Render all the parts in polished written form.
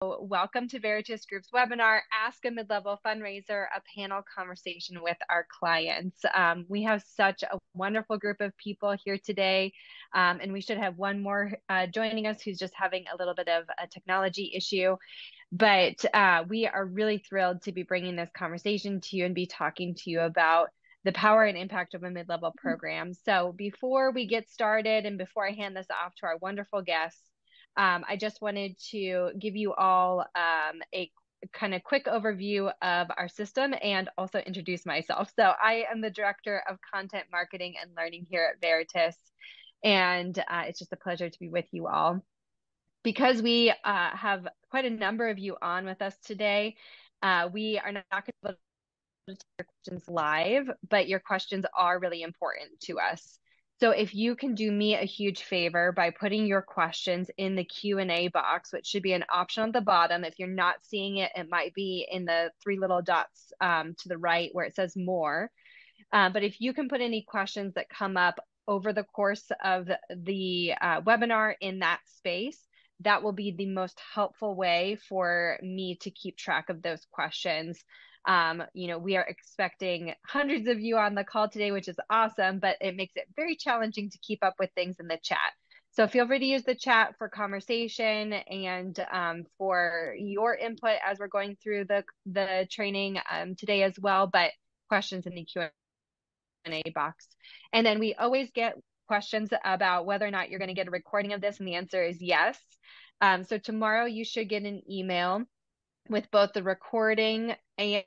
Welcome to Veritas Group's webinar, Ask a Mid-Level Fundraiser, a panel conversation with our clients. We have such a wonderful group of people here today, and we should have one more joining us who's just having a little bit of a technology issue. But we are really thrilled to be bringing this conversation to you and be talking to you about the power and impact of a mid-level program. So before we get started and before I hand this off to our wonderful guests, I just wanted to give you all a kind of quick overview of our system and also introduce myself. So I am the Director of Content Marketing and Learning here at Veritas, and it's just a pleasure to be with you all. Because we have quite a number of you on with us today, we are not going to be able to take your questions live, but your questions are really important to us. So if you can do me a huge favor by putting your questions in the Q&A box, which should be an option on the bottom. If you're not seeing it, it might be in the three little dots to the right where it says more. But if you can put any questions that come up over the course of the webinar in that space, that will be the most helpful way for me to keep track of those questions. We are expecting hundreds of you on the call today, which is awesome, but it makes it very challenging to keep up with things in the chat. So feel free to use the chat for conversation and for your input as we're going through the training today as well, but questions in the Q&A box. And then we always get questions about whether or not you're going to get a recording of this, and the answer is yes. So tomorrow you should get an email with both the recording and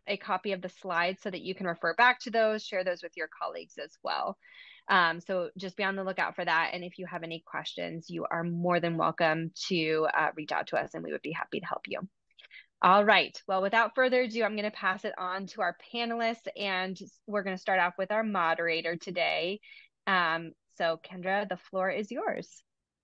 a copy of the slides so that you can refer back to those, share those with your colleagues as well. So just be on the lookout for that. And if you have any questions, you are more than welcome to reach out to us, and we would be happy to help you. All right. Well, without further ado, I'm going to pass it on to our panelists, and we're going to start off with our moderator today. So Kendra, the floor is yours.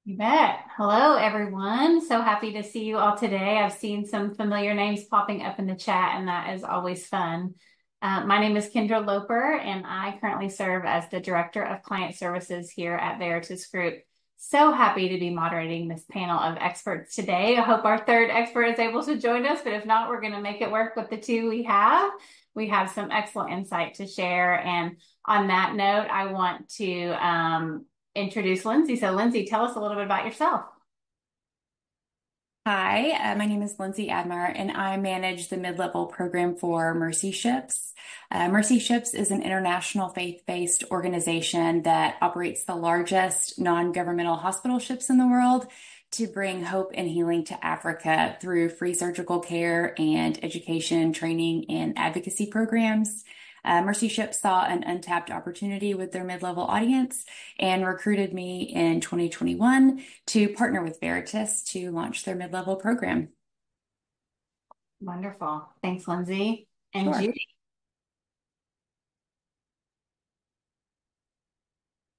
You bet. Hello, everyone. So happy to see you all today. I've seen some familiar names popping up in the chat, and that is always fun. My name is Kendra Loper, and I currently serve as the Director of Client Services here at Veritas Group. So happy to be moderating this panel of experts today. I hope our third expert is able to join us, but if not, we're going to make it work with the two we have. We have some excellent insight to share. And on that note, I want to introduce Lindsay. So Lindsay, tell us a little bit about yourself. Hi, my name is Lindsay Admar, and I manage the mid-level program for Mercy Ships. Mercy Ships is an international faith-based organization that operates the largest non-governmental hospital ships in the world to bring hope and healing to Africa through free surgical care and education, training, and advocacy programs. Mercy Ships saw an untapped opportunity with their mid-level audience and recruited me in 2021 to partner with Veritas to launch their mid-level program. Wonderful. Thanks, Lindsay. And Sure. Judy.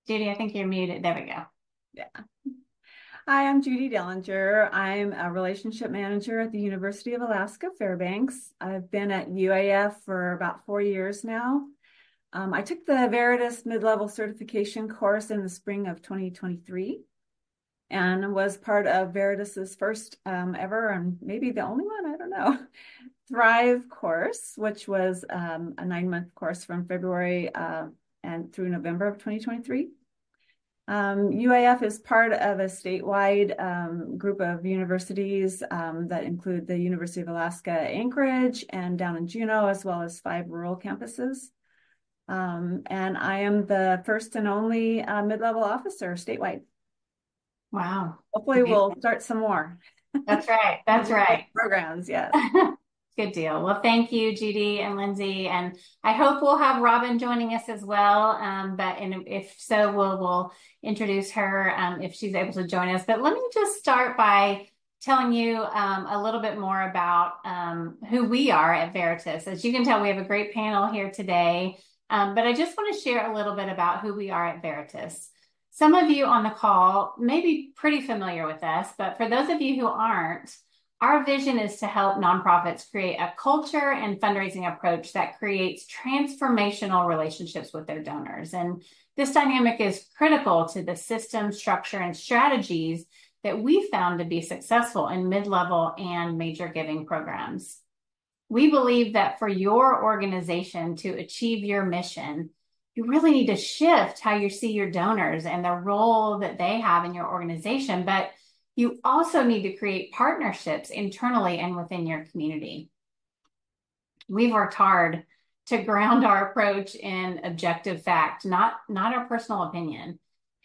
Judy, I think you're muted. There we go. Yeah. Hi, I'm Judy Dellinger. I'm a relationship manager at the University of Alaska, Fairbanks. I've been at UAF for about 4 years now. I took the Veritas mid-level certification course in the spring of 2023 and was part of Veritas's first ever, and maybe the only one, I don't know, Thrive course, which was a 9-month course from February and through November of 2023. UAF is part of a statewide group of universities that include the University of Alaska Anchorage and down in Juneau, as well as 5 rural campuses. And I am the first and only mid-level officer statewide. Wow. Hopefully we'll start some more. That's right. That's right. Programs, yes. Good deal. Well, thank you, Judy and Lindsay. And I hope we'll have Robin joining us as well. And if so, we'll introduce her if she's able to join us. But let me just start by telling you a little bit more about who we are at Veritas. As you can tell, we have a great panel here today. But I just want to share a little bit about who we are at Veritas. Some of you on the call may be pretty familiar with us, but for those of you who aren't, our vision is to help nonprofits create a culture and fundraising approach that creates transformational relationships with their donors. And this dynamic is critical to the system, structure, and strategies that we found to be successful in mid-level and major giving programs. We believe that for your organization to achieve your mission, you really need to shift how you see your donors and the role that they have in your organization, but you also need to create partnerships internally and within your community. We've worked hard to ground our approach in objective fact, not our personal opinion.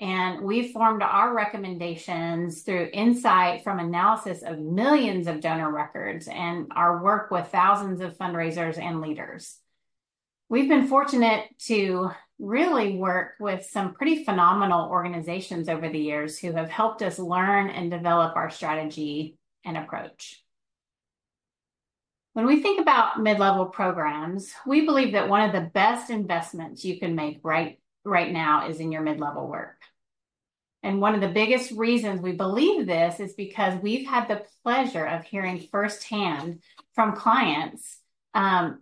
And we've formed our recommendations through insight from analysis of millions of donor records and our work with thousands of fundraisers and leaders. We've been fortunate to really work with some pretty phenomenal organizations over the years who have helped us learn and develop our strategy and approach. When we think about mid-level programs, we believe that one of the best investments you can make right now is in your mid-level work. And one of the biggest reasons we believe this is because we've had the pleasure of hearing firsthand from clients,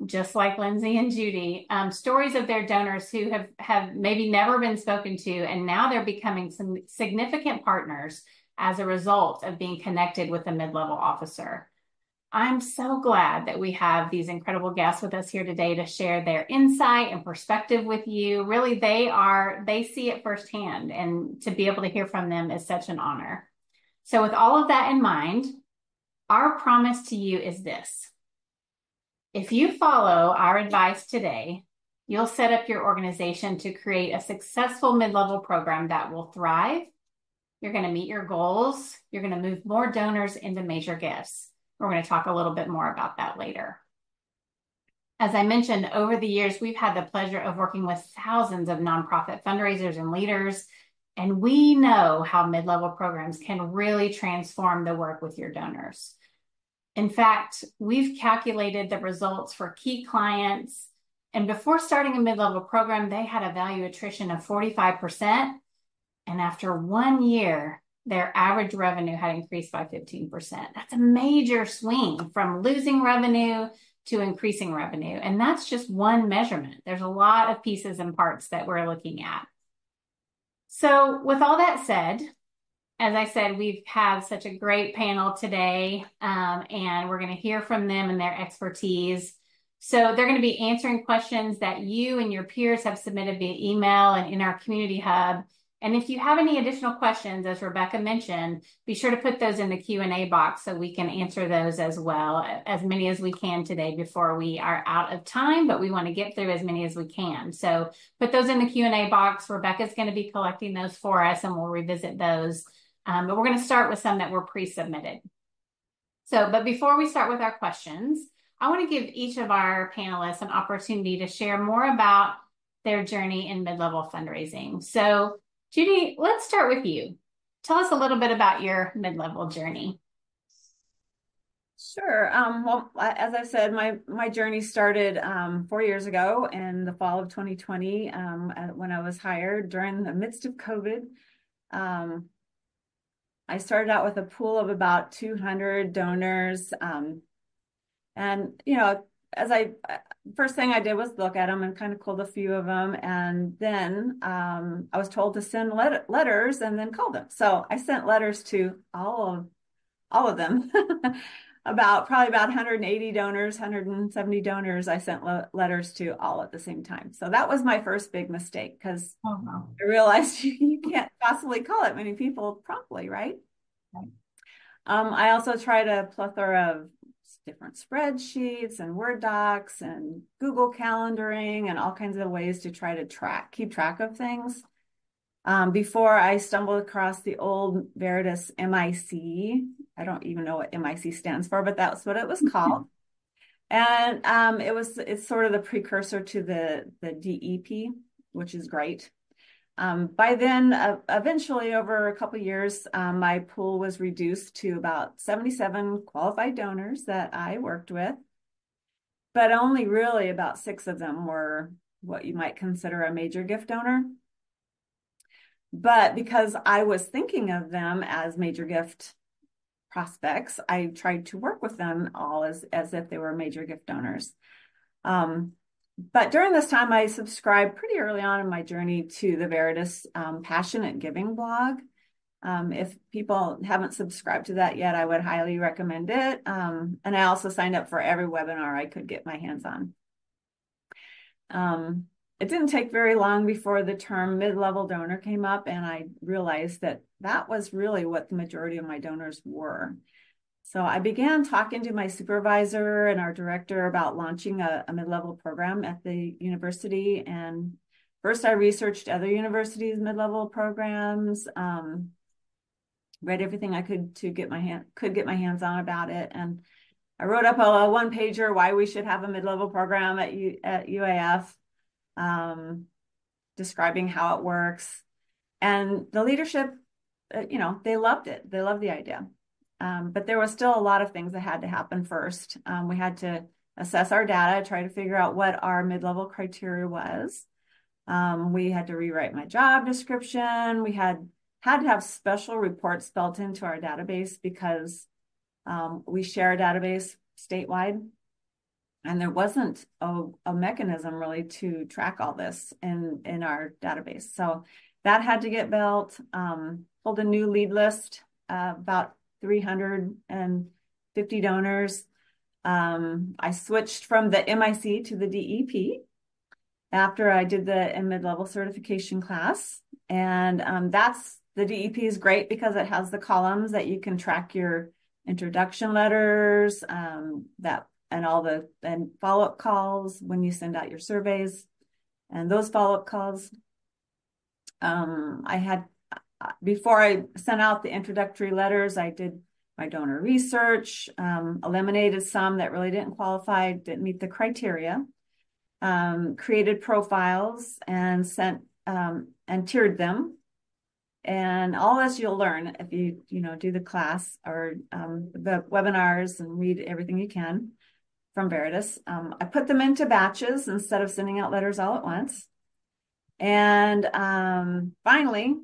just like Lindsay and Judy, stories of their donors who have maybe never been spoken to, and now they're becoming some significant partners as a result of being connected with a mid-level officer. I'm so glad that we have these incredible guests with us here today to share their insight and perspective with you. Really, they see it firsthand, and to be able to hear from them is such an honor. So with all of that in mind, our promise to you is this. If you follow our advice today, you'll set up your organization to create a successful mid-level program that will thrive. You're going to meet your goals. You're going to move more donors into major gifts. We're going to talk a little bit more about that later. As I mentioned, over the years, we've had the pleasure of working with thousands of nonprofit fundraisers and leaders, and we know how mid-level programs can really transform the work with your donors. In fact, we've calculated the results for key clients, and before starting a mid-level program, they had a value attrition of 45%, and after 1 year, their average revenue had increased by 15%. That's a major swing from losing revenue to increasing revenue. And that's just one measurement. There's a lot of pieces and parts that we're looking at. So with all that said, as I said, we've had such a great panel today, and we're going to hear from them and their expertise. So they're going to be answering questions that you and your peers have submitted via email and in our community hub. And if you have any additional questions, as Rebecca mentioned, be sure to put those in the Q&A box so we can answer those as well, as many as we can today before we are out of time, but we want to get through as many as we can. So put those in the Q&A box. Rebecca's going to be collecting those for us, and we'll revisit those. But we're going to start with some that were pre-submitted. But before we start with our questions, I want to give each of our panelists an opportunity to share more about their journey in mid-level fundraising. So Judy, let's start with you. Tell us a little bit about your mid-level journey. Sure. Well, as I said, my journey started 4 years ago in the fall of 2020 when I was hired during the midst of COVID. I started out with a pool of about 200 donors. And, first thing I did was look at them and kind of called a few of them. And then I was told to send letters and then call them. So I sent letters to all of them, probably about 180 donors, 170 donors. I sent letters to all at the same time. So that was my first big mistake because I realized you can't possibly call that many people promptly, right? I also tried a plethora of different spreadsheets and Word docs and Google calendaring and all kinds of ways to try to keep track of things. Before I stumbled across the old Veritas MIC. I don't even know what MIC stands for, but that's what it was called. And it's sort of the precursor to the DEP, which is great. By then, eventually over a couple of years, my pool was reduced to about 77 qualified donors that I worked with, but only really about 6 of them were what you might consider a major gift donor. But because I was thinking of them as major gift prospects, I tried to work with them all as if they were major gift donors. But during this time, I subscribed pretty early on in my journey to the Veritas Passionate Giving blog. If people haven't subscribed to that yet, I would highly recommend it. And I also signed up for every webinar I could get my hands on. It didn't take very long before the term mid-level donor came up, and I realized that that was really what the majority of my donors were. So I began talking to my supervisor and our director about launching a mid-level program at the university. And first I researched other universities' mid-level programs, read everything I could to get my hands on about it. And I wrote up a one-pager why we should have a mid-level program at UAF, describing how it works. And the leadership, they loved it. They loved the idea. But there was still a lot of things that had to happen first. We had to assess our data, try to figure out what our mid-level criteria was. We had to rewrite my job description. We had to have special reports built into our database because we share a database statewide, and there wasn't a mechanism really to track all this in our database. So that had to get built. Pulled a new lead list, about 350 donors. I switched from the MIC to the DEP after I did the mid-level certification class. And the DEP is great because it has the columns that you can track your introduction letters, and follow-up calls when you send out your surveys. And those follow-up calls, before I sent out the introductory letters, I did my donor research, eliminated some that really didn't qualify, didn't meet the criteria, created profiles and sent and tiered them. And all this you'll learn if you do the class or the webinars and read everything you can from Veritas. I put them into batches instead of sending out letters all at once. And finally,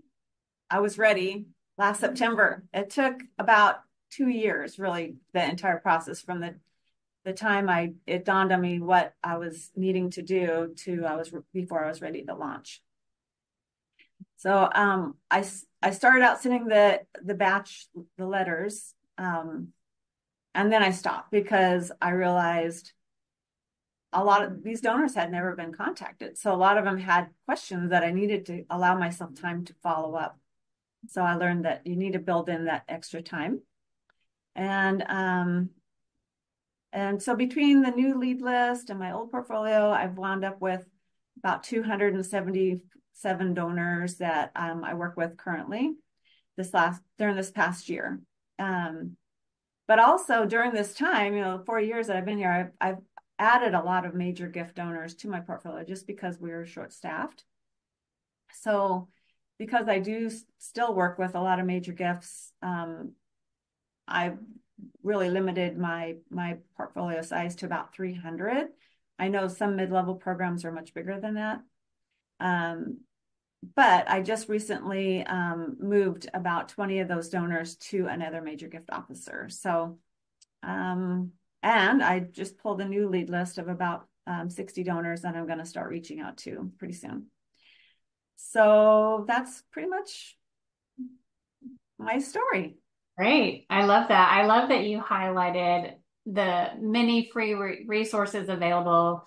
I was ready last September. It took about 2 years, really, the entire process from the time it dawned on me what I was needing to do before I was ready to launch. So I started out sending the letters, and then I stopped because I realized a lot of these donors had never been contacted. So a lot of them had questions that I needed to allow myself time to follow up. So I learned that you need to build in that extra time. And so between the new lead list and my old portfolio, I've wound up with about 277 donors that I work with currently during this past year. But also during this time, 4 years that I've been here, I've added a lot of major gift donors to my portfolio just because we were short-staffed. So because I do still work with a lot of major gifts, I've really limited my portfolio size to about 300. I know some mid-level programs are much bigger than that. But I just recently moved about 20 of those donors to another major gift officer. So, and I just pulled a new lead list of about 60 donors that I'm going to start reaching out to pretty soon. So that's pretty much my story. Great. I love that. I love that you highlighted the many free resources available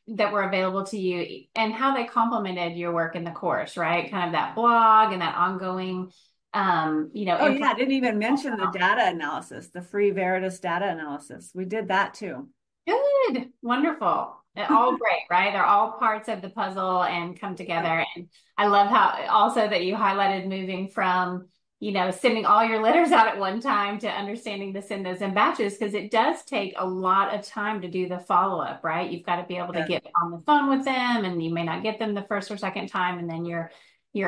that were available to you and how they complemented your work in the course, right? Kind of that blog and that ongoing, Oh yeah, I didn't even mention the data analysis, the free Veritas data analysis. We did that too. Good. Wonderful. All great, right? They're all parts of the puzzle and come together. And I love how also that you highlighted moving from, sending all your letters out at one time to understanding to send those in batches, because it does take a lot of time to do the follow-up, right? You've got to be able to get on the phone with them, and you may not get them the first or second time, and then you're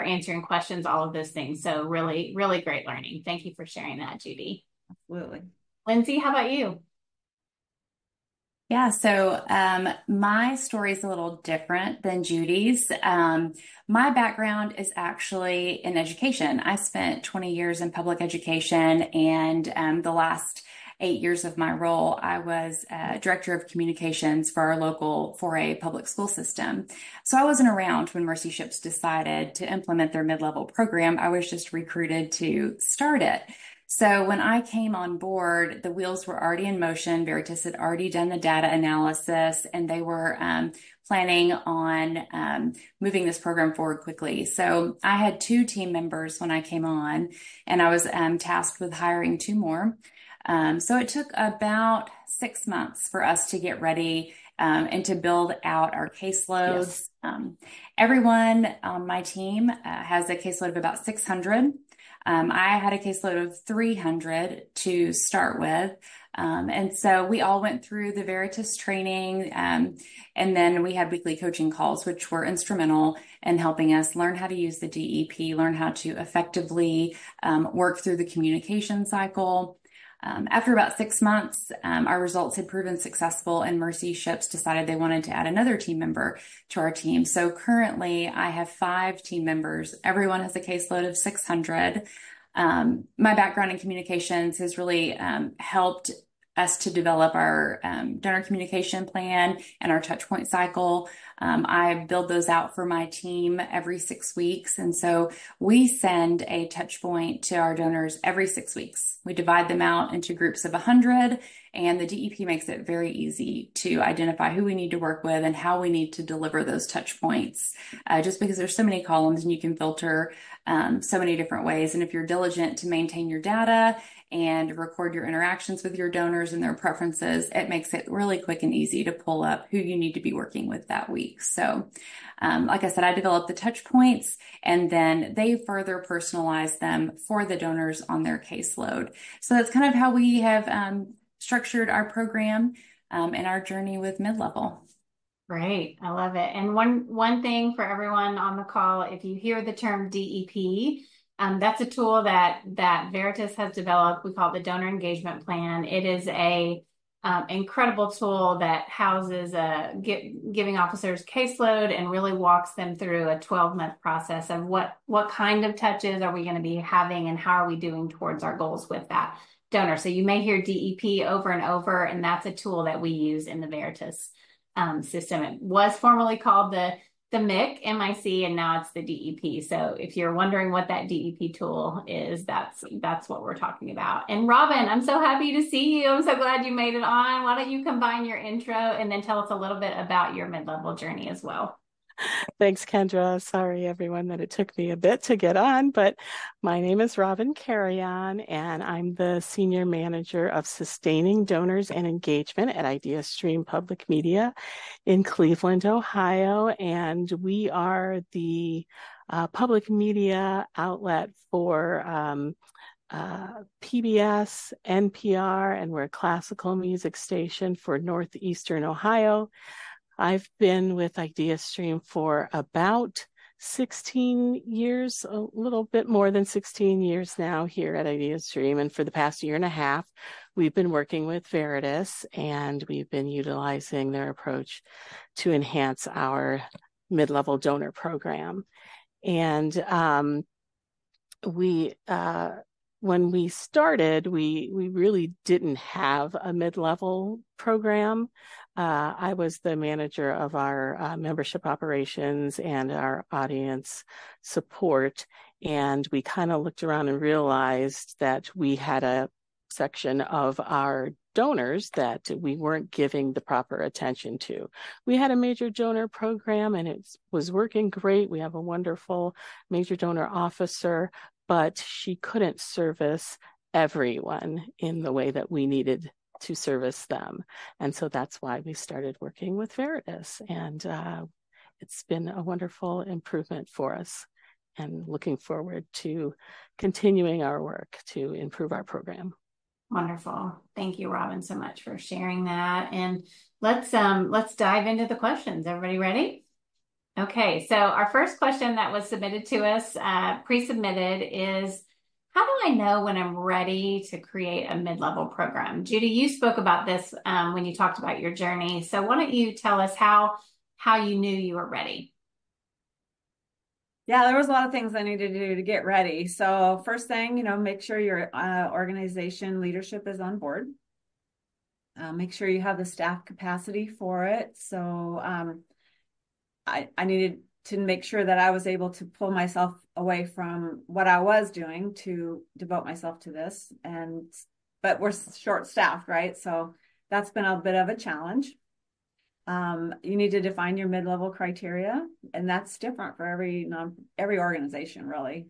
answering questions, all of those things. So really, really great learning. Thank you for sharing that, Judy. Absolutely. Lindsay, how about you? Yeah, so my story is a little different than Judy's. My background is actually in education. I spent 20 years in public education, and the last 8 years of my role, I was director of communications for our local 4A public school system. So I wasn't around when Mercy Ships decided to implement their mid-level program. I was just recruited to start it. So when I came on board, the wheels were already in motion. Veritas had already done the data analysis, and they were planning on moving this program forward quickly. So I had 2 team members when I came on, and I was tasked with hiring 2 more. So it took about 6 months for us to get ready and to build out our caseloads. Yes. Everyone on my team has a caseload of about 600. I had a caseload of 300 to start with. And so we all went through the Veritas training, and then we had weekly coaching calls, which were instrumental in helping us learn how to use the DEP, learn how to effectively work through the communication cycle. After about 6 months, our results had proven successful, and Mercy Ships decided they wanted to add another team member to our team. So currently, I have 5 team members. Everyone has a caseload of 600. My background in communications has really helped us to develop our donor communication plan and our touchpoint cycle. I build those out for my team every 6 weeks. And so we send a touch point to our donors every 6 weeks. We divide them out into groups of 100, and the DEP makes it very easy to identify who we need to work with and how we need to deliver those touch points, just because there's so many columns and you can filter so many different ways. And if you're diligent to maintain your data and record your interactions with your donors and their preferences, it makes it really quick and easy to pull up who you need to be working with that week. So, like I said, I developed the touch points, and then they further personalize them for the donors on their caseload. So that's kind of how we have structured our program and our journey with mid-level. Great. I love it. And one thing for everyone on the call, if you hear the term DEP, that's a tool that Veritas has developed. We call it the Donor Engagement Plan. It is a incredible tool that houses a giving officers caseload and really walks them through a 12-month process of what kind of touches are we going to be having and how are we doing towards our goals with that donor. So you may hear DEP over and over, and that's a tool that we use in the Veritas system. It was formerly called the MIC, and now it's the DEP. So if you're wondering what that DEP tool is, that's what we're talking about. And Robin, I'm so happy to see you. I'm so glad you made it on. Why don't you combine your intro and then tell us a little bit about your mid-level journey as well? Thanks, Kendra. Sorry, everyone, that it took me a bit to get on, but my name is Robin Carrion, and I'm the Senior Manager of Sustaining Donors and Engagement at IdeaStream Public Media in Cleveland, Ohio, and we are the public media outlet for PBS, NPR, and we're a classical music station for Northeastern Ohio. I've been with IdeaStream for about 16 years, a little bit more than 16 years now here at IdeaStream. And for the past year and a half, we've been working with Veritas, and we've been utilizing their approach to enhance our mid-level donor program. And when we started, we really didn't have a mid-level program. I was the manager of our membership operations and our audience support. And we kind of looked around and realized that we had a section of our donors that we weren't giving the proper attention to. We had a major donor program, and it was working great. We have a wonderful major donor officer, but she couldn't service everyone in the way that we needed to service them. And so that's why we started working with Veritas. And it's been a wonderful improvement for us, and looking forward to continuing our work to improve our program. Wonderful. Thank you, Robin, so much for sharing that. And let's dive into the questions. Everybody ready? Okay, so our first question that was submitted to us, pre-submitted, is how do I know when I'm ready to create a mid-level program? Judy, you spoke about this when you talked about your journey. So why don't you tell us how you knew you were ready? Yeah, there was a lot of things I needed to do to get ready. So first thing, make sure your organization leadership is on board. Make sure you have the staff capacity for it. So I needed to make sure that I was able to pull myself away from what I was doing to devote myself to this. But we're short staffed, right? So that's been a bit of a challenge. You need to define your mid-level criteria, and that's different for every organization, really.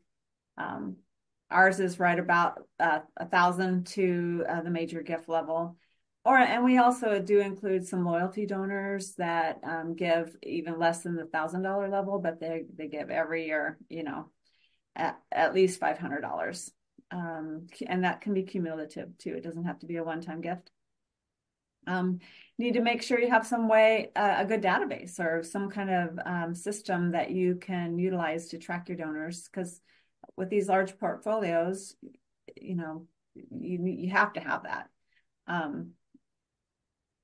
Ours is right about 1,000 to the major gift level. And we also do include some loyalty donors that give even less than the $1,000 level, but they give every year, at least $500. And that can be cumulative too. It doesn't have to be a one-time gift. Need to make sure you have some way, a good database or some kind of system that you can utilize to track your donors. Because with these large portfolios, you have to have that.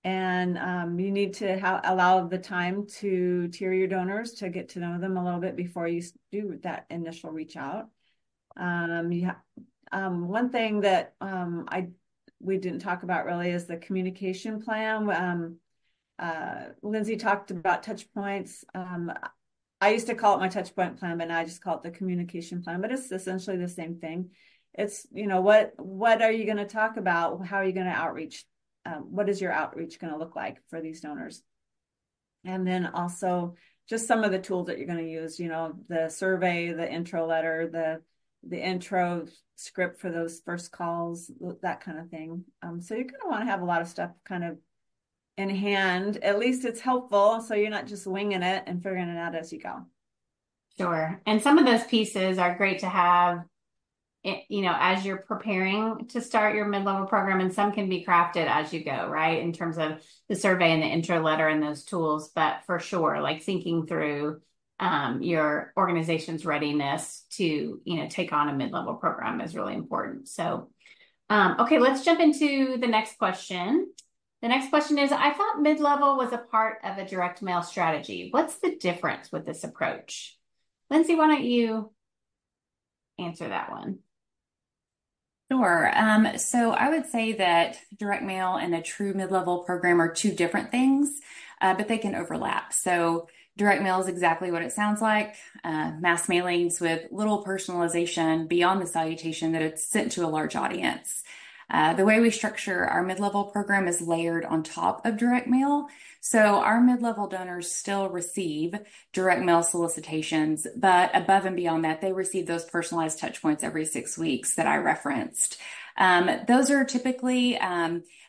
You need to allow the time to tier your donors to get to know them a little bit before you do that initial reach out. One thing that we didn't talk about really is the communication plan. Lindsay talked about touch points. I used to call it my touch point plan, but now I just call it the communication plan, but it's essentially the same thing. It's, what are you going to talk about? How are you going to outreach? What is your outreach going to look like for these donors? And then also just some of the tools that you're going to use, the survey, the intro letter, the intro script for those first calls, that kind of thing. So you're going to want to have a lot of stuff kind of in hand. At least it's helpful, so you're not just winging it and figuring it out as you go. Sure. And some of those pieces are great to have, as you're preparing to start your mid-level program, and some can be crafted as you go, right? In terms of the survey and the intro letter and those tools, but for sure, like thinking through your organization's readiness to, take on a mid-level program is really important. So, okay, let's jump into the next question. The next question is, I thought mid-level was a part of a direct mail strategy. What's the difference with this approach? Lindsay, why don't you answer that one? Sure. So I would say that direct mail and a true mid-level program are two different things, but they can overlap. So direct mail is exactly what it sounds like, mass mailings with little personalization beyond the salutation that it's sent to a large audience. The way we structure our mid-level program is layered on top of direct mail. So our mid-level donors still receive direct mail solicitations, but above and beyond that, they receive those personalized touch points every 6 weeks that I referenced. Those are typically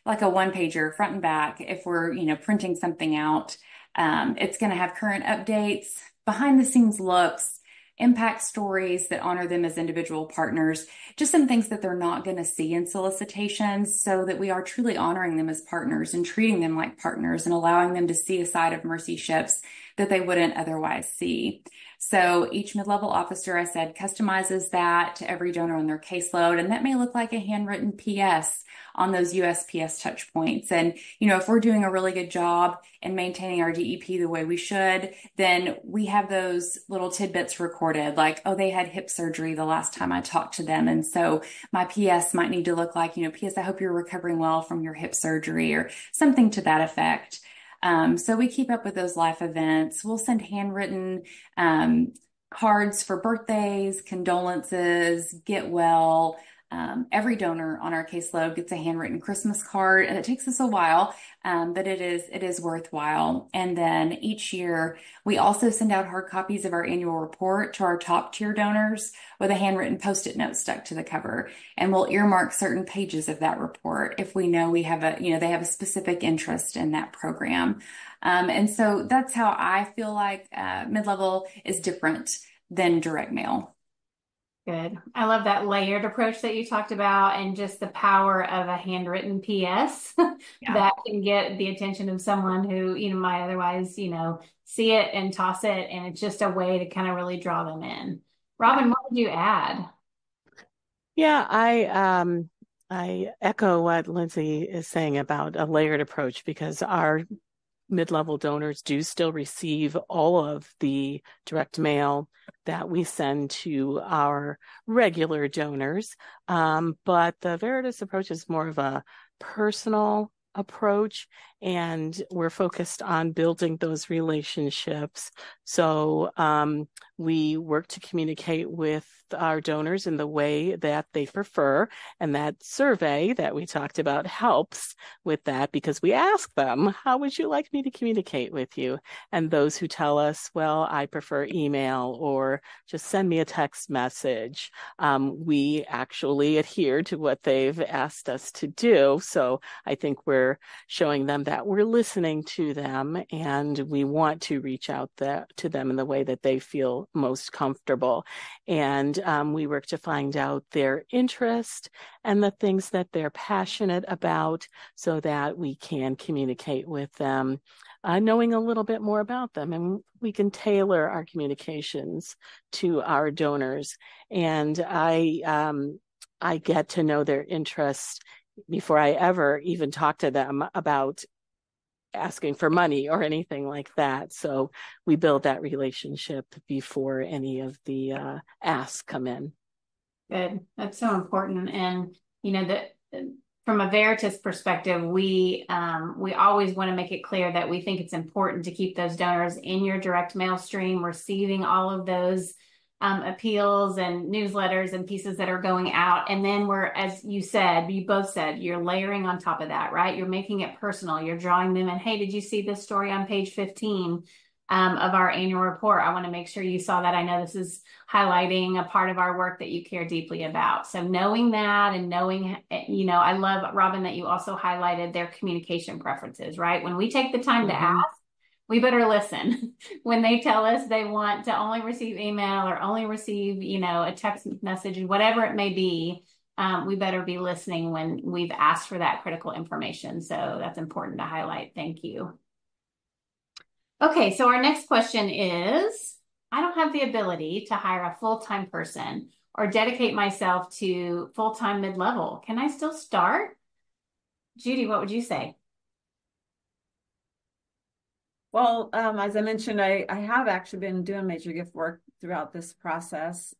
like a one-pager front and back. If we're, printing something out, it's going to have current updates, behind the scenes looks, impact stories that honor them as individual partners, just some things that they're not going to see in solicitations, so that we are truly honoring them as partners and treating them like partners and allowing them to see a side of Mercy Ships that they wouldn't otherwise see. So each mid-level officer, I said, customizes that to every donor on their caseload, and that may look like a handwritten PS on those USPS touch points. And, if we're doing a really good job in maintaining our DEP the way we should, then we have those little tidbits recorded, like, oh, they had hip surgery the last time I talked to them. And so my PS might need to look like, PS, I hope you're recovering well from your hip surgery, or something to that effect. So we keep up with those life events. We'll send handwritten cards for birthdays, condolences, get well. Every donor on our caseload gets a handwritten Christmas card, and it takes us a while, but it is worthwhile. And then each year, we also send out hard copies of our annual report to our top tier donors with a handwritten Post-it note stuck to the cover. And we'll earmark certain pages of that report if we know they have a specific interest in that program. And so that's how I feel like mid-level is different than direct mail. Good. I love that layered approach that you talked about, and just the power of a handwritten PS that can get the attention of someone who, might otherwise, see it and toss it. And it's just a way to kind of really draw them in. Robin, what would you add? Yeah, I echo what Lindsay is saying about a layered approach, because our mid-level donors do still receive all of the direct mail that we send to our regular donors. But the Veritas approach is more of a personal approach, and we're focused on building those relationships. So we work to communicate with our donors in the way that they prefer, and that survey that we talked about helps with that, because we ask them, how would you like me to communicate with you? And those who tell us, well, I prefer email, or just send me a text message, we actually adhere to what they've asked us to do. So I think we're showing them that we're listening to them, and we want to reach out to them in the way that they feel most comfortable. And we work to find out their interest and the things that they're passionate about, so that we can communicate with them, knowing a little bit more about them. And we can tailor our communications to our donors. And I get to know their interest before I ever even talk to them about asking for money or anything like that. So we build that relationship before any of the asks come in. Good. That's so important. And, that from a Veritas perspective, we always want to make it clear that we think it's important to keep those donors in your direct mail stream, receiving all of those appeals and newsletters and pieces that are going out. And then as you both said, you're layering on top of that, right? You're making it personal. You're drawing them in. Hey, did you see this story on page 15 of our annual report? I want to make sure you saw that. I know this is highlighting a part of our work that you care deeply about. So knowing that, and knowing, I love, Robin, that you also highlighted their communication preferences, right? When we take the time to ask, we better listen. When they tell us they want to only receive email or only receive, a text message, whatever it may be, we better be listening when we've asked for that critical information. So that's important to highlight. Thank you. Okay, so our next question is, I don't have the ability to hire a full-time person or dedicate myself to full-time mid-level. Can I still start? Judy, what would you say? Well, as I mentioned, I have actually been doing major gift work throughout this process.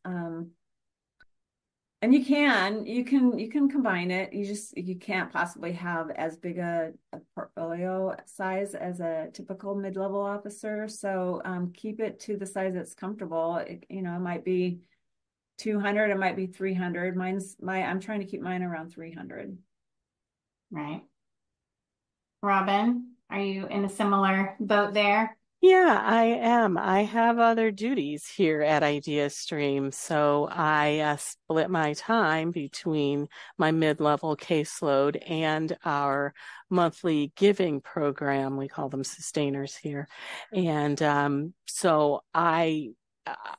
And you can combine it. You can't possibly have as big a portfolio size as a typical mid-level officer. So keep it to the size that's comfortable. It might be 200, it might be 300. I'm trying to keep mine around 300. Right. Robin, are you in a similar boat there? Yeah, I am. I have other duties here at IdeaStream, so I split my time between my mid-level caseload and our monthly giving program. We call them sustainers here. And so I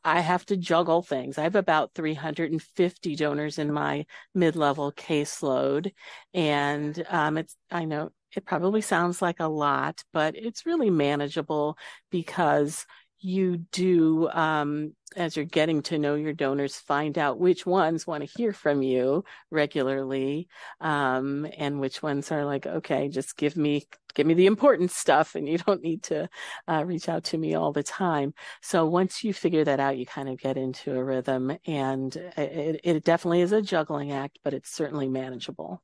have to juggle things. I have about 350 donors in my mid-level caseload, and I know it probably sounds like a lot, but it's really manageable, because you do, as you're getting to know your donors, find out which ones want to hear from you regularly, and which ones are like, okay, just give me the important stuff, and you don't need to reach out to me all the time. So once you figure that out, you kind of get into a rhythm, and it definitely is a juggling act, but it's certainly manageable.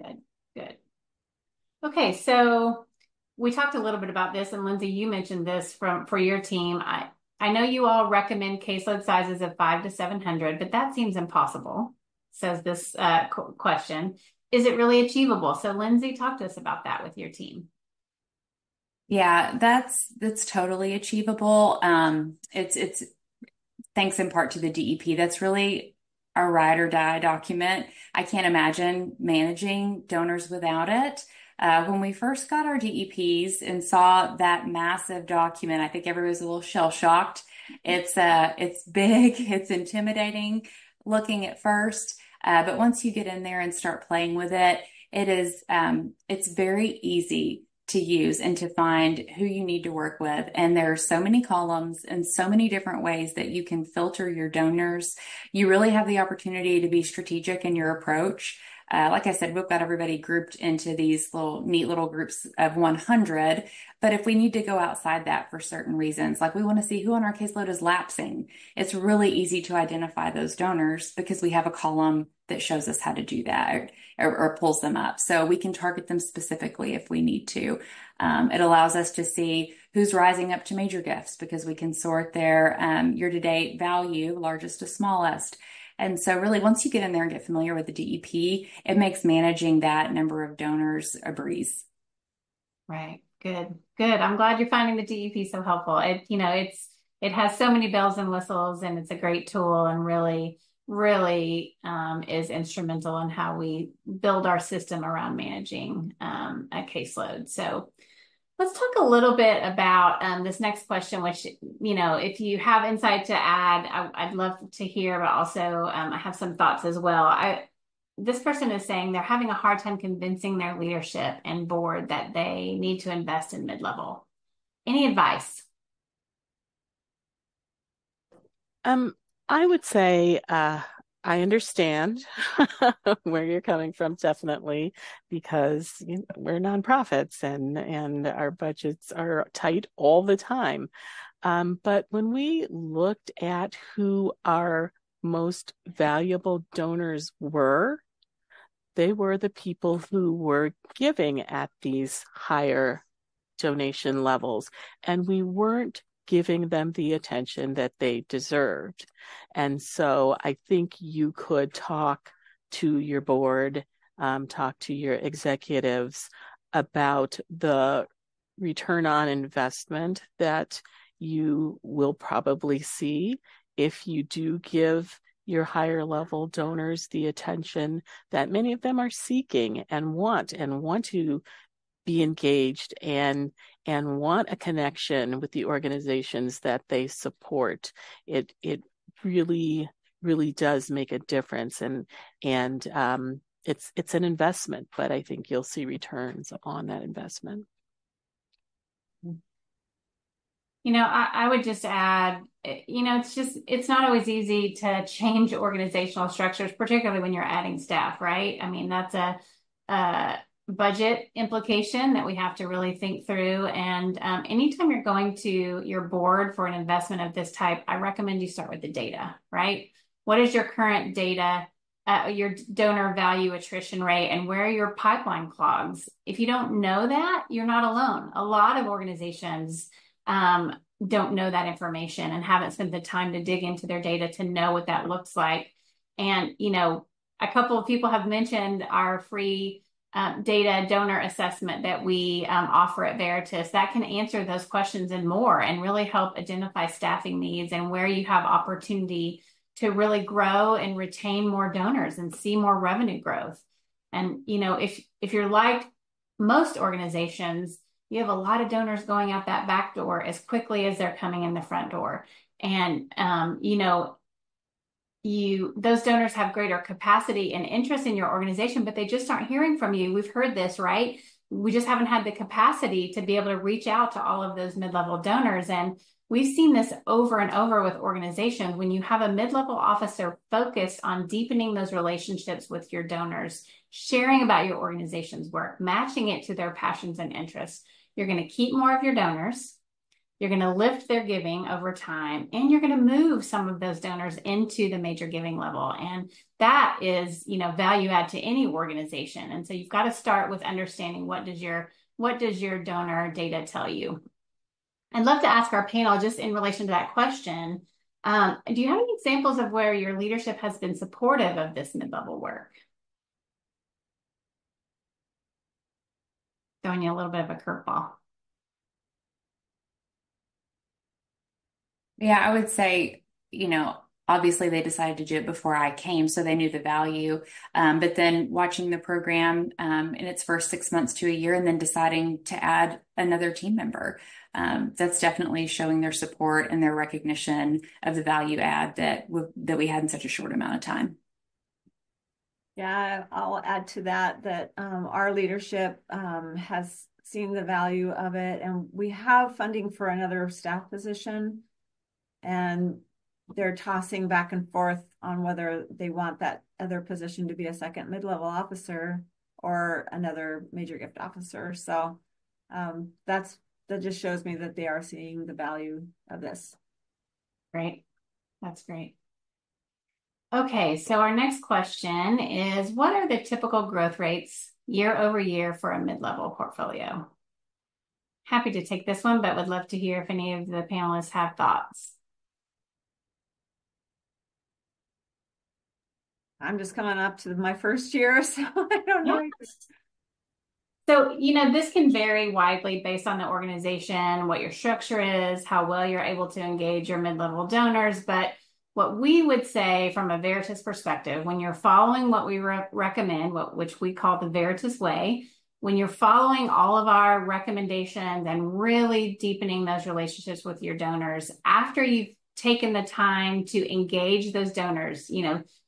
Good. Okay, so we talked a little bit about this, and Lindsay, you mentioned this for your team. I know you all recommend caseload sizes of 500 to 700, but that seems impossible, says this question. Is it really achievable? So Lindsay, talk to us about that with your team. Yeah, that's totally achievable. It's thanks in part to the DEP. That's really our ride or die document. I can't imagine managing donors without it. When we first got our DEPs and saw that massive document, I think everybody was a little shell-shocked. It's big, it's intimidating looking at first, but once you get in there and start playing with it, it's very easy to use and to find who you need to work with. And there are so many columns and so many different ways that you can filter your donors. You really have the opportunity to be strategic in your approach. Like I said, we've got everybody grouped into these neat little groups of 100. But if we need to go outside that for certain reasons, like we want to see who on our caseload is lapsing, it's really easy to identify those donors because we have a column that shows us how to do that or pulls them up. So we can target them specifically if we need to. It allows us to see who's rising up to major gifts because we can sort their year-to-date value, largest to smallest. And so really, once you get in there and get familiar with the DEP, it makes managing that number of donors a breeze. Right. Good. Good. I'm glad you're finding the DEP so helpful. It has so many bells and whistles, and it's a great tool, and really, really is instrumental in how we build our system around managing a caseload. So let's talk a little bit about this next question, which, if you have insight to add, I'd love to hear, but also I have some thoughts as well. This person is saying they're having a hard time convincing their leadership and board that they need to invest in mid-level. Any advice? I would say I understand where you're coming from, definitely, because we're nonprofits and our budgets are tight all the time. But when we looked at who our most valuable donors were, they were the people who were giving at these higher donation levels, and we weren't giving them the attention that they deserved. And so I think you could talk to your board, talk to your executives about the return on investment that you will probably see if you do give your higher level donors the attention that many of them are seeking and want to be engaged and want a connection with the organizations that they support. It really does make a difference, and it's an investment, but I think you'll see returns on that investment. I would just add, it's not always easy to change organizational structures, particularly when you're adding staff, right? I mean, that's a budget implication that we have to really think through. And anytime you're going to your board for an investment of this type, I recommend you start with the data, right? What is your current data, your donor value attrition rate, and where are your pipeline clogs? If you don't know that, you're not alone. A lot of organizations don't know that information and haven't spent the time to dig into their data to know what that looks like. And, a couple of people have mentioned our free data donor assessment that we offer at Veritas that can answer those questions and more, and really help identify staffing needs and where you have opportunity to really grow and retain more donors and see more revenue growth. And, if you're like most organizations, you have a lot of donors going out that back door as quickly as they're coming in the front door. And, those donors have greater capacity and interest in your organization, but they just aren't hearing from you. We've heard this, right? We just haven't had the capacity to be able to reach out to all of those mid-level donors. And we've seen this over and over with organizations. When you have a mid-level officer focused on deepening those relationships with your donors, sharing about your organization's work, matching it to their passions and interests, you're going to keep more of your donors. You're going to lift their giving over time, and you're going to move some of those donors into the major giving level. And that is, value add to any organization. And so you've got to start with understanding what does your donor data tell you? I'd love to ask our panel, just in relation to that question, do you have any examples of where your leadership has been supportive of this mid-level work? Throwing you a little bit of a curveball. Yeah, I would say, obviously they decided to do it before I came, so they knew the value. But then watching the program in its first 6 months to a year, and then deciding to add another team member, that's definitely showing their support and their recognition of the value add that we had in such a short amount of time. Yeah, I'll add to that our leadership has seen the value of it, and we have funding for another staff position. And they're tossing back and forth on whether they want that other position to be a second mid-level officer or another major gift officer. So that just shows me that they are seeing the value of this. Great. That's great. Okay, so our next question is, what are the typical growth rates year over year for a mid-level portfolio? Happy to take this one, but would love to hear if any of the panelists have thoughts. I'm just coming up to my first year, so I don't know. So, this can vary widely based on the organization, what your structure is, how well you're able to engage your mid-level donors. But what we would say from a Veritas perspective, when you're following what we recommend, which we call the Veritas way, when you're following all of our recommendations and really deepening those relationships with your donors, after you've taken the time to engage those donors,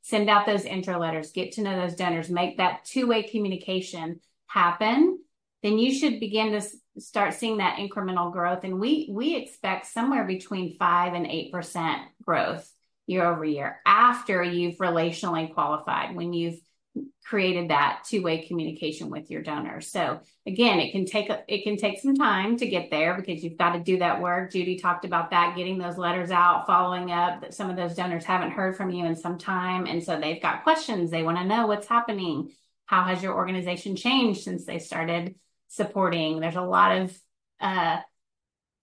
send out those intro letters, get to know those donors, make that two-way communication happen, then you should begin to start seeing that incremental growth. And we expect somewhere between 5 and 8% growth year over year after you've relationally qualified, when you've created that two-way communication with your donors. So again, it can take some time to get there because you've got to do that work. Judy talked about that, getting those letters out, following up, that some of those donors haven't heard from you in some time. And so they've got questions. They want to know what's happening. How has your organization changed since they started supporting? There's a lot of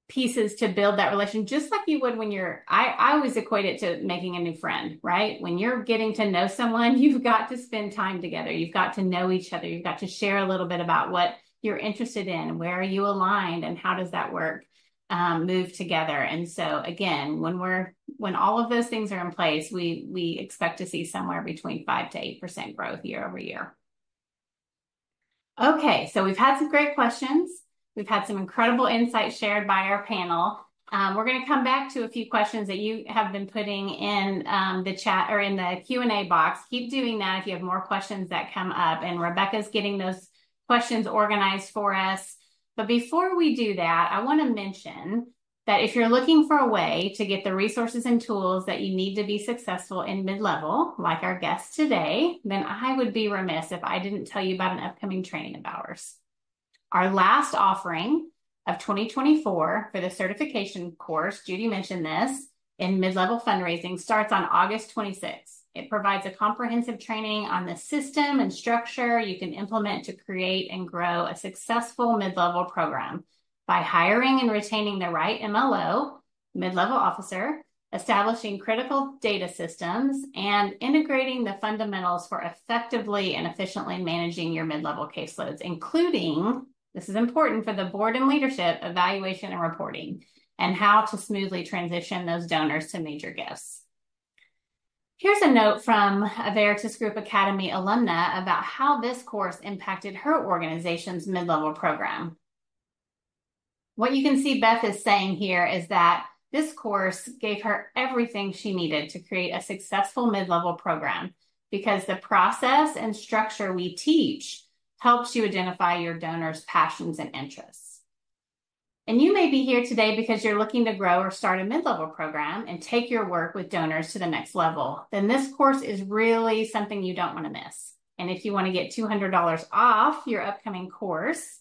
pieces to build that relation, just like you would when I always equate it to making a new friend, right? When you're getting to know someone, you've got to spend time together. You've got to know each other. You've got to share a little bit about what you're interested in, where are you aligned, and how does that work move together. And so again, when all of those things are in place, we expect to see somewhere between 5 to 8% growth year over year. Okay, so we've had some great questions. We've had some incredible insights shared by our panel. We're going to come back to a few questions that you have been putting in the chat or in the Q&A box. Keep doing that if you have more questions that come up. And Rebecca's getting those questions organized for us. But before we do that, I want to mention that if you're looking for a way to get the resources and tools that you need to be successful in mid-level, like our guest today, then I would be remiss if I didn't tell you about an upcoming training of ours. Our last offering of 2024 for the certification course, Judy mentioned this, in mid-level fundraising starts on August 26th. It provides a comprehensive training on the system and structure you can implement to create and grow a successful mid-level program by hiring and retaining the right MLO, mid-level officer, establishing critical data systems, and integrating the fundamentals for effectively and efficiently managing your mid-level caseloads, including, this is important for the board and leadership, evaluation and reporting, and how to smoothly transition those donors to major gifts. Here's a note from a Veritas Group Academy alumna about how this course impacted her organization's mid-level program. What you can see Beth is saying here is that this course gave her everything she needed to create a successful mid-level program because the process and structure we teach helps you identify your donors' passions and interests. And you may be here today because you're looking to grow or start a mid-level program and take your work with donors to the next level. Then this course is really something you don't want to miss. And if you want to get $200 off your upcoming course,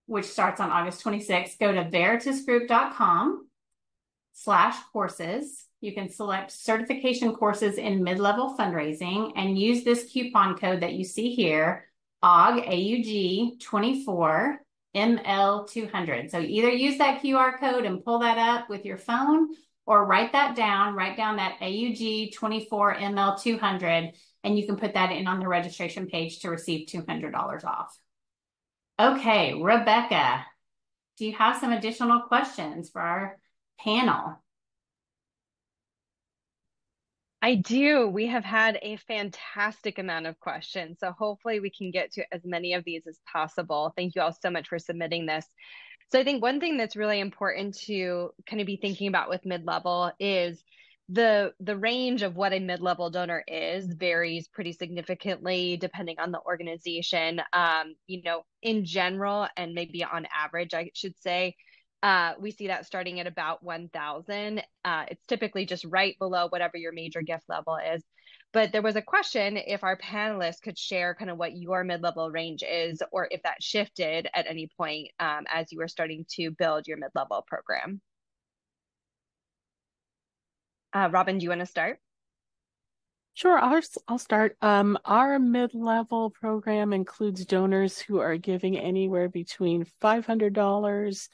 which starts on August 26th, go to veritasgroup.com/courses. You can select certification courses in mid-level fundraising and use this coupon code that you see here, AUG24 ML200. So either use that QR code and pull that up with your phone or write that down, write down that AUG24 ML200, and you can put that in on the registration page to receive $200 off. Okay, Rebecca, do you have some additional questions for our panel? I do. We have had a fantastic amount of questions, so hopefully we can get to as many of these as possible. Thank you all so much for submitting this. So I think one thing that's really important to kind of be thinking about with mid-level is the range of what a mid-level donor is varies pretty significantly depending on the organization. In general, and maybe on average, I should say, We see that starting at about 1,000. It's typically just right below whatever your major gift level is. But there was a question if our panelists could share kind of what your mid-level range is, or if that shifted at any point as you were starting to build your mid-level program. Robin, do you want to start? Sure, I'll start. Our mid-level program includes donors who are giving anywhere between $500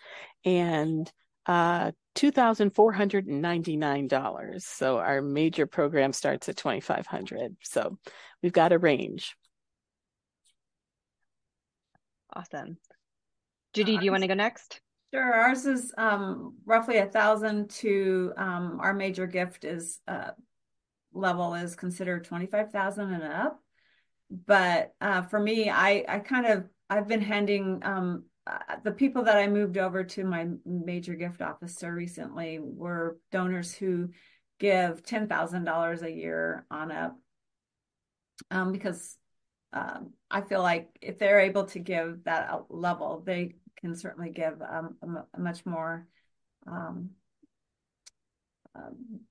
and $2,499. So our major program starts at $2,500. So we've got a range. Awesome. Judy, do you want to go next? Sure. Ours is roughly 1,000 to our major gift is level is considered 25,000 and up. But for me, I've been handing the people that I moved over to my major gift officer recently were donors who give $10,000 a year on up, because I feel like if they're able to give that level, they can certainly give a much more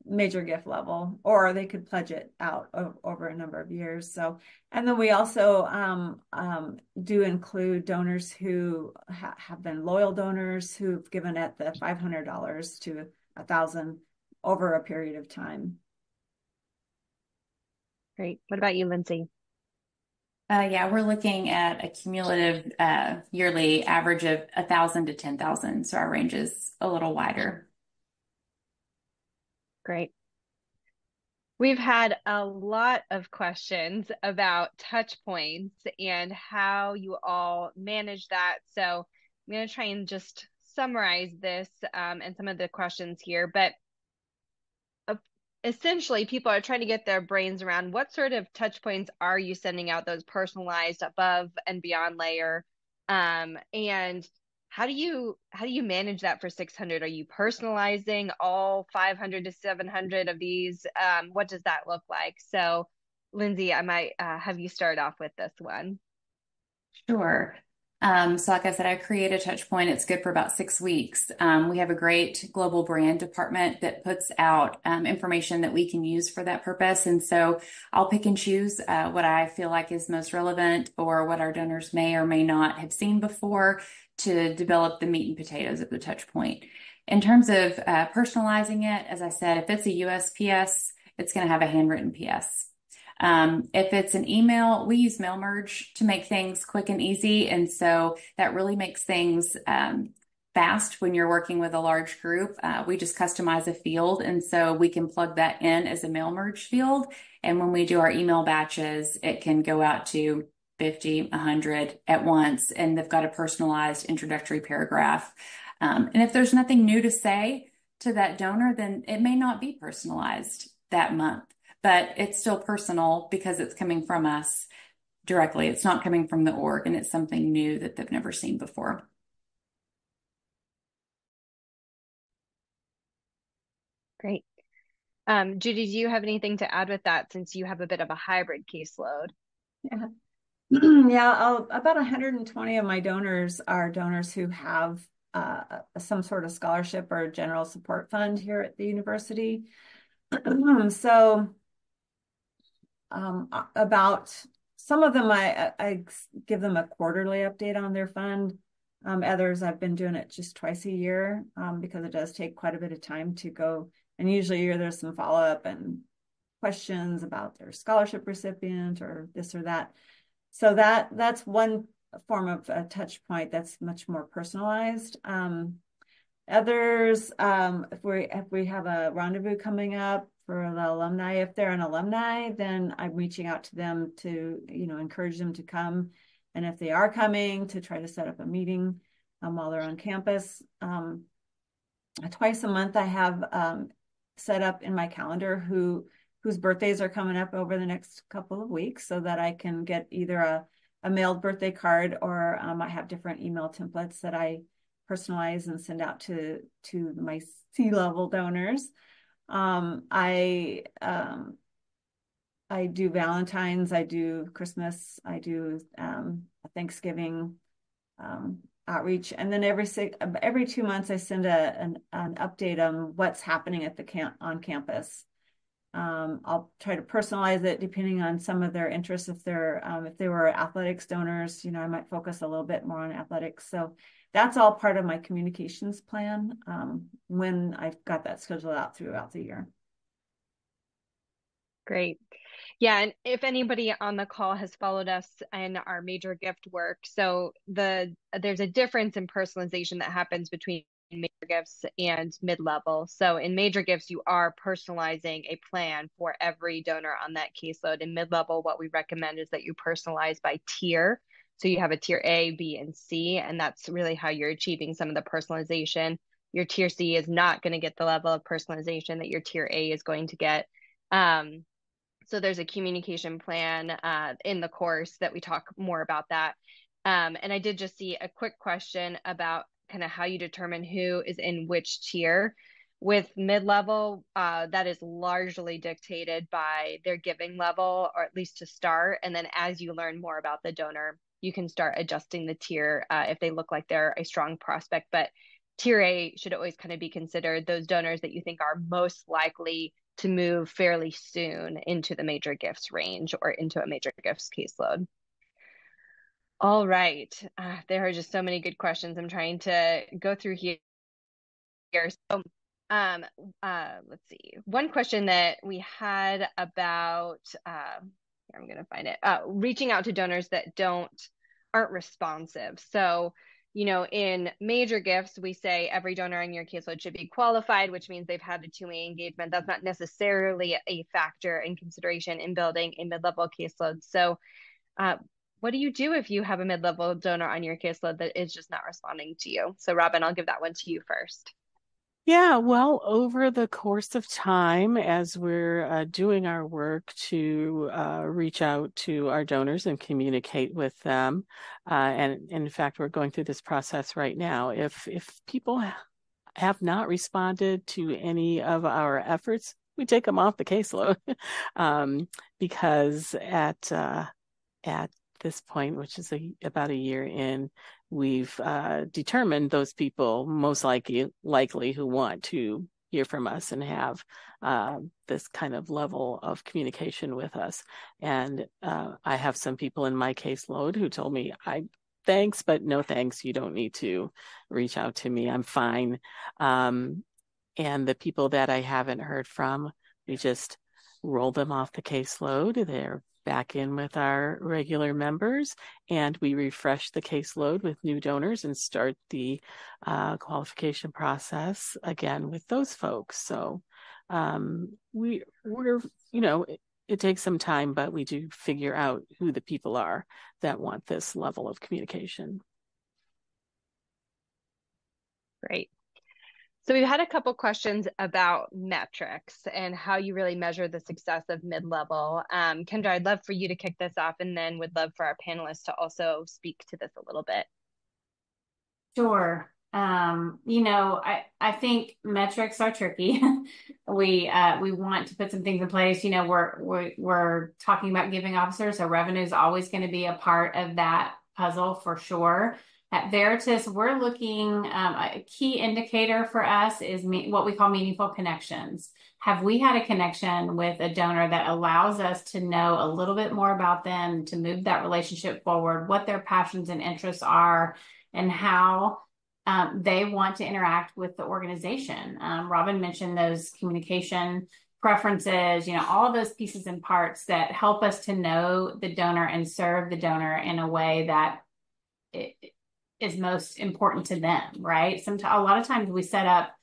major gift level, or they could pledge it out over a number of years. So, and then we also do include donors who have been loyal donors who've given at the $500 to $1,000 over a period of time. Great. What about you, Lindsay? Yeah, we're looking at a cumulative yearly average of 1,000 to 10,000. So our range is a little wider. Great. We've had a lot of questions about touch points and how you all manage that. So I'm going to try and just summarize this and some of the questions here. But essentially, people are trying to get their brains around what sort of touch points are you sending out, those personalized above and beyond layer, and how do you manage that for 600? Are you personalizing all 500 to 700 of these? What does that look like? So, Lindsay, I might have you start off with this one. Sure. So like I said, I create a touch point. It's good for about 6 weeks. We have a great global brand department that puts out information that we can use for that purpose. And so I'll pick and choose what I feel like is most relevant or what our donors may or may not have seen before to develop the meat and potatoes of the touch point. In terms of personalizing it, as I said, if it's a USPS, it's going to have a handwritten PS. If it's an email, we use mail merge to make things quick and easy. And so that really makes things fast when you're working with a large group. We just customize a field. And so we can plug that in as a mail merge field. And when we do our email batches, it can go out to 50, 100 at once. And they've got a personalized introductory paragraph. And if there's nothing new to say to that donor, then it may not be personalized that month. But it's still personal because it's coming from us directly. It's not coming from the org, and it's something new that they've never seen before. Great. Judy, do you have anything to add with that since you have a bit of a hybrid caseload? Yeah. Yeah, about 120 of my donors are donors who have some sort of scholarship or general support fund here at the university. So about some of them, I give them a quarterly update on their fund. Others, I've been doing it just twice a year because it does take quite a bit of time to go. And usually there's some follow-up and questions about their scholarship recipient or this or that. So that's one form of a touch point that's much more personalized. Others, if we have a rendezvous coming up for the alumni, if they're an alumni, then I'm reaching out to them to, encourage them to come. And if they are coming, to try to set up a meeting while they're on campus. Twice a month, I have set up in my calendar whose birthdays are coming up over the next couple of weeks so that I can get either a mailed birthday card or I have different email templates that I personalize and send out to my C-level donors. I do Valentine's, I do Christmas, I do Thanksgiving. outreach. And then every 2 months, I send an update on what's happening at the on campus. I'll try to personalize it depending on some of their interests. If they were athletics donors, I might focus a little bit more on athletics. So that's all part of my communications plan when I've got that scheduled out throughout the year. Great. Yeah, and if anybody on the call has followed us in our major gift work, so there's a difference in personalization that happens between major gifts and mid-level. So in major gifts, you are personalizing a plan for every donor on that caseload. In mid-level, what we recommend is that you personalize by tier. So you have a tier A, B, and C, and that's really how you're achieving some of the personalization. Your tier C is not going to get the level of personalization that your tier A is going to get. So there's a communication plan in the course that we talk more about that. And I did just see a quick question about kind of how you determine who is in which tier. With mid-level, that is largely dictated by their giving level, or at least to start. And then as you learn more about the donor, you can start adjusting the tier if they look like they're a strong prospect. But tier A should always kind of be considered those donors that you think are most likely to move fairly soon into the major gifts range or into a major gifts caseload. All right. There are just so many good questions. I'm trying to go through here. So let's see. One question that we had about, I'm going to find it, reaching out to donors that aren't responsive. So in major gifts, we say every donor on your caseload should be qualified, which means they've had a two-way engagement. That's not necessarily a factor in consideration in building a mid-level caseload. So what do you do if you have a mid-level donor on your caseload that is just not responding to you? So Robin, I'll give that one to you first. Yeah, well, over the course of time, as we're doing our work to reach out to our donors and communicate with them, and in fact, we're going through this process right now. If people have not responded to any of our efforts, we take them off the caseload because at this point, which is about a year in, we've determined those people most likely who want to hear from us and have this kind of level of communication with us. And I have some people in my caseload who told me, thanks, but no thanks. You don't need to reach out to me. I'm fine. And the people that I haven't heard from, we just roll them off the caseload. They're back in with our regular members, and we refresh the caseload with new donors and start the qualification process again with those folks. So we're it takes some time, but we do figure out who the people are that want this level of communication. Great. So we've had a couple questions about metrics and how you really measure the success of mid-level. Kendra, I'd love for you to kick this off, and then would love for our panelists to also speak to this a little bit. Sure. I think metrics are tricky. We want to put some things in place. We're talking about giving officers, so revenue is always going to be a part of that puzzle for sure. At Veritas, we're looking, a key indicator for us is what we call meaningful connections. Have we had a connection with a donor that allows us to know a little bit more about them, to move that relationship forward, what their passions and interests are, and how they want to interact with the organization? Robin mentioned those communication preferences, all of those pieces and parts that help us to know the donor and serve the donor in a way that is most important to them, right? A lot of times we set up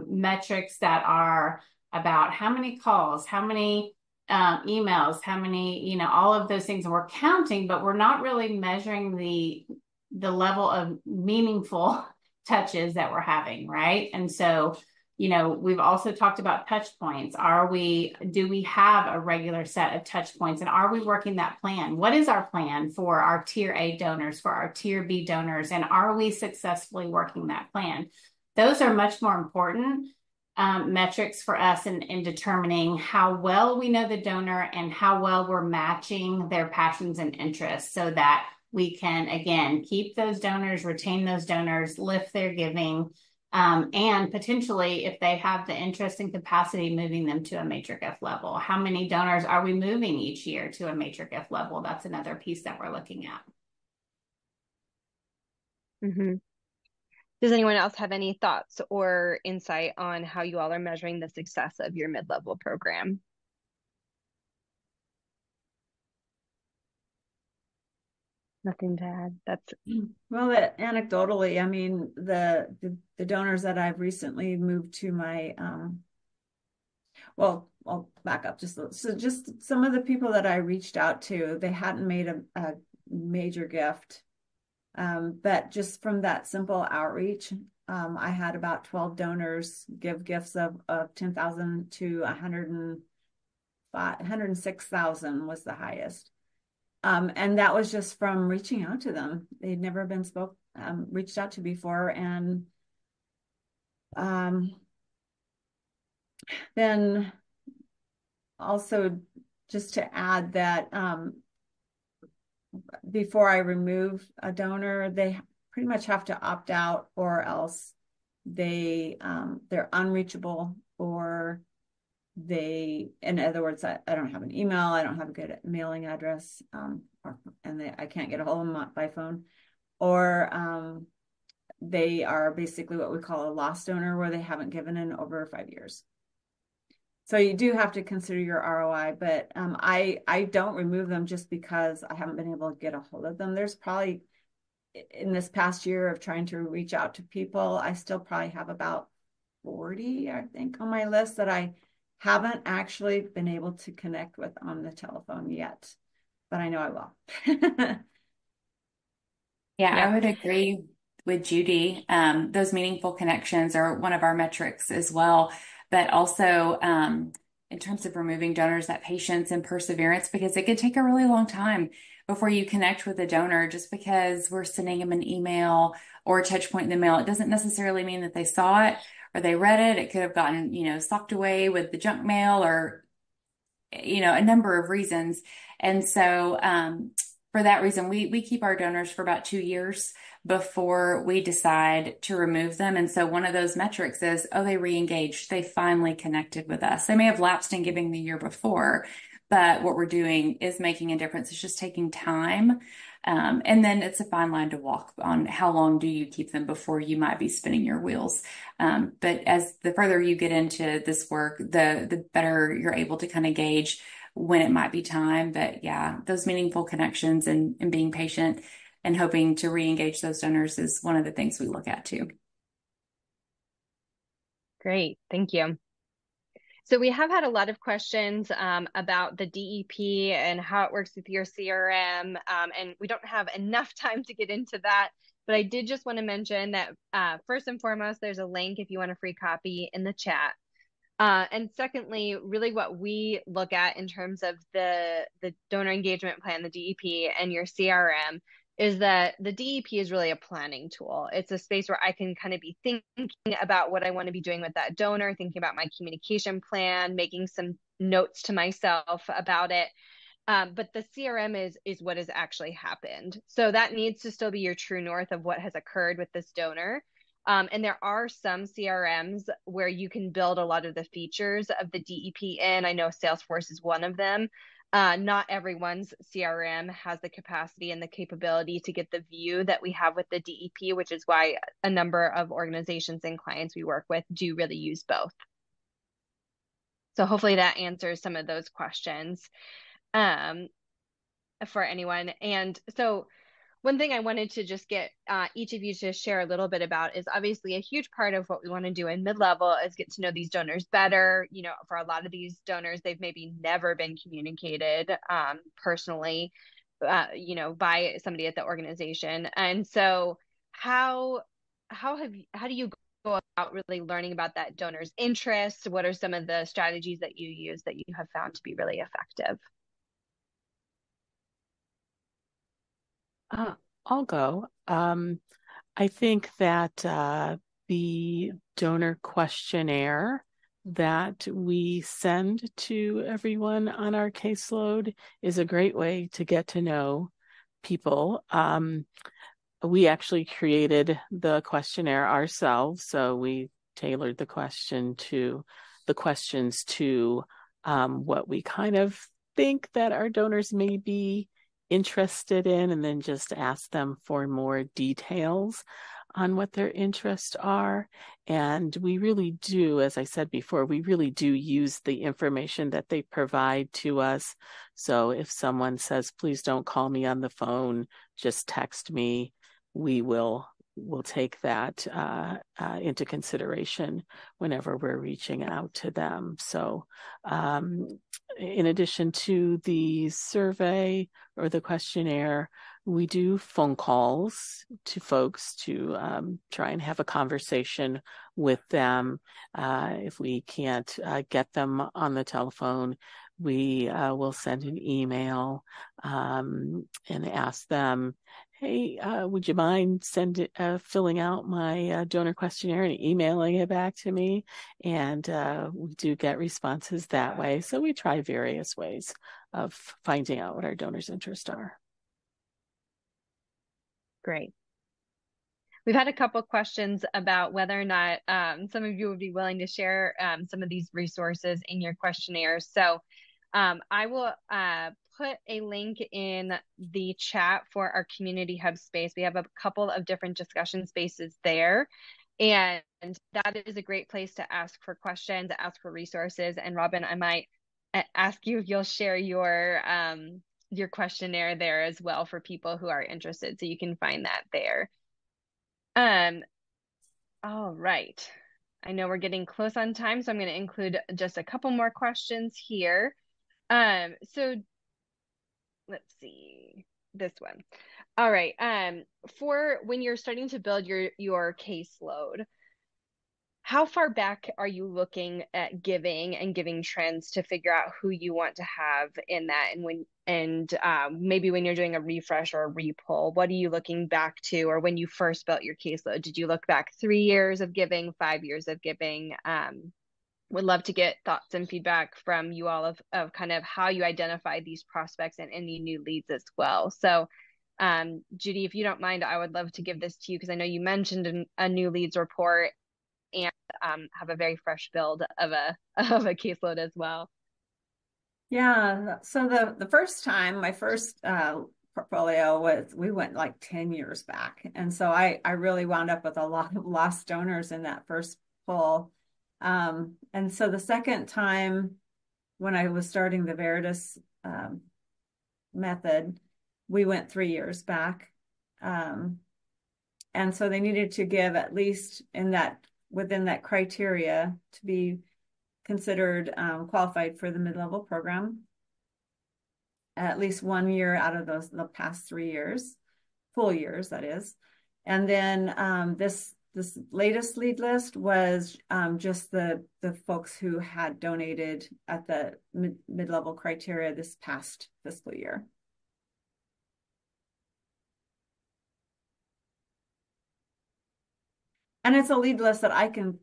metrics that are about how many calls, how many emails, how many, all of those things, and we're counting, but we're not really measuring the level of meaningful touches that we're having, right? And so, we've also talked about touch points. Do we have a regular set of touch points, and are we working that plan? What is our plan for our tier A donors, for our tier B donors, and are we successfully working that plan? Those are much more important metrics for us in determining how well we know the donor and how well we're matching their passions and interests, so that we can, again, keep those donors, retain those donors, lift their giving, and potentially, if they have the interest and capacity, moving them to a major gift level. How many donors are we moving each year to a major gift level? That's another piece that we're looking at. Mm-hmm. Does anyone else have any thoughts or insight on how you all are measuring the success of your mid-level program? Nothing to add. That's well, anecdotally, I mean, the donors that I've recently moved to my well, I'll back up just a little. So just some of the people that I reached out to, they hadn't made a major gift. But just from that simple outreach, I had about 12 donors give gifts of 10,000 to 106,000 was the highest. And that was just from reaching out to them. They'd never been reached out to before. And then also just to add that before I remove a donor, they pretty much have to opt out, or else they're unreachable, or in other words, I don't have an email, I don't have a good mailing address, I can't get a hold of them by phone, or they are basically what we call a lost donor, where they haven't given in over 5 years. So you do have to consider your ROI, but I don't remove them just because I haven't been able to get a hold of them. There's probably, in this past year of trying to reach out to people, I still probably have about 40, I think, on my list that I haven't actually been able to connect with on the telephone yet, but I know I will. Yeah, I would agree with Judy. Those meaningful connections are one of our metrics as well, but also in terms of removing donors, that patience and perseverance, because it could take a really long time before you connect with a donor. Just because we're sending them an email or a touch point in the mail, it doesn't necessarily mean that they saw it or they read it. It could have gotten, socked away with the junk mail or, a number of reasons. And so, for that reason, we keep our donors for about 2 years before we decide to remove them. And so one of those metrics is, they re-engaged. They finally connected with us. They may have lapsed in giving the year before, but what we're doing is making a difference. It's just taking time. And then it's a fine line to walk on how long do you keep them before you might be spinning your wheels. But as the further you get into this work, the better you're able to kind of gauge when it might be time. But yeah, those meaningful connections and being patient and hoping to re-engage those donors is one of the things we look at too. great. Thank you. So we have had a lot of questions about the DEP and how it works with your CRM, and we don't have enough time to get into that. But I did just want to mention that first and foremost, there's a link if you want a free copy in the chat. And secondly, really what we look at in terms of the donor engagement plan, the DEP, and your CRM is that the DEP is really a planning tool. It's a space where I can kind of be thinking about what I want to be doing with that donor, thinking about my communication plan, making some notes to myself about it. But the CRM is what has actually happened. So that needs to still be your true north of what has occurred with this donor. And there are some CRMs where you can build a lot of the features of the DEP in. I know Salesforce is one of them. Not everyone's CRM has the capacity and the capability to get the view that we have with the DEP, which is why a number of organizations and clients we work with do really use both. So hopefully that answers some of those questions for anyone. And so one thing I wanted to just get each of you to share a little bit about is obviously a huge part of what we want to do in mid-level is get to know these donors better. For a lot of these donors, they've maybe never been communicated personally, by somebody at the organization. And so how do you go about really learning about that donor's interests? What are some of the strategies that you use that you have found to be really effective? I'll go. I think that the donor questionnaire that we send to everyone on our caseload is a great way to get to know people. We actually created the questionnaire ourselves, so we tailored the questions to what we kind of think that our donors may be interested in, and then just ask them for more details on what their interests are. And we really do, as I said before, we really do use the information that they provide to us. So if someone says, please don't call me on the phone, just text me, we'll take that into consideration whenever we're reaching out to them. So in addition to the survey or the questionnaire, we do phone calls to folks to try and have a conversation with them. If we can't get them on the telephone, we will send an email and ask them, hey, would you mind filling out my donor questionnaire and emailing it back to me? And we do get responses that way. So we try various ways of finding out what our donors' interests are. Great. We've had a couple questions about whether or not some of you would be willing to share some of these resources in your questionnaires. So I will put a link in the chat for our community hub space. We have a couple of different discussion spaces there. And that is a great place to ask for questions, ask for resources. And Robin, I might ask you if you'll share your questionnaire there as well for people who are interested. So you can find that there. All right. I know we're getting close on time, so I'm going to include just a couple more questions here. So let's see this one. All right. For when you're starting to build your caseload, how far back are you looking at giving and giving trends to figure out who you want to have in that? And maybe when you're doing a refresh or a repull, what are you looking back to? Or when you first built your caseload, did you look back 3 years of giving, 5 years of giving? Would love to get thoughts and feedback from you all of kind of how you identify these prospects and any new leads as well. So Judy, if you don't mind, I would love to give this to you because I know you mentioned a new leads report and have a very fresh build of a caseload as well. Yeah, so the first time, my first portfolio we went like 10 years back. And so I really wound up with a lot of lost donors in that first pull. And so the second time when I was starting the Veritas method, we went 3 years back. And so they needed to give at least within that criteria to be considered qualified for the mid-level program, at least 1 year out of the past 3 years, full years, that is. And then this latest lead list was just the folks who had donated at the mid-level criteria this past fiscal year. And it's a lead list that I can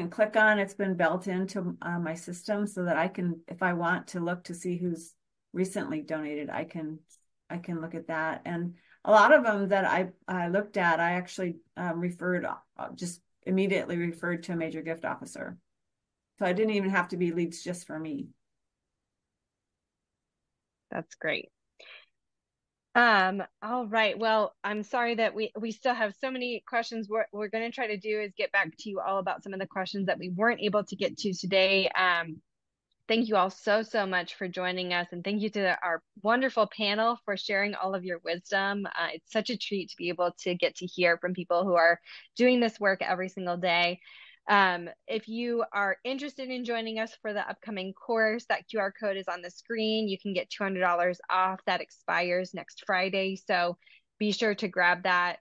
click on. It's been built into my system so that I can, if I want to look to see who's recently donated, I can look at that. And a lot of them that I looked at, I actually just immediately referred to a major gift officer. So I didn't even have to be leads just for me. That's great. All right. Well, I'm sorry that we still have so many questions. What we're going to try to do is get back to you all about some of the questions that we weren't able to get to today. Thank you all so much for joining us, and thank you to our wonderful panel for sharing all of your wisdom. It's such a treat to be able to get to hear from people who are doing this work every single day. If you are interested in joining us for the upcoming course, that QR code is on the screen. You can get $200 off. That expires next Friday, so be sure to grab that.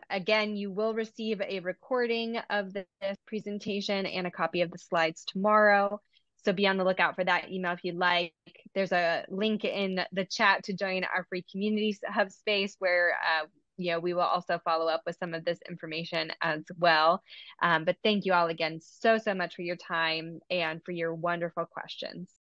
Again, you will receive a recording of this presentation and a copy of the slides tomorrow. So be on the lookout for that email if you'd like. There's a link in the chat to join our free community hub space where we will also follow up with some of this information as well. But thank you all again so much for your time and for your wonderful questions.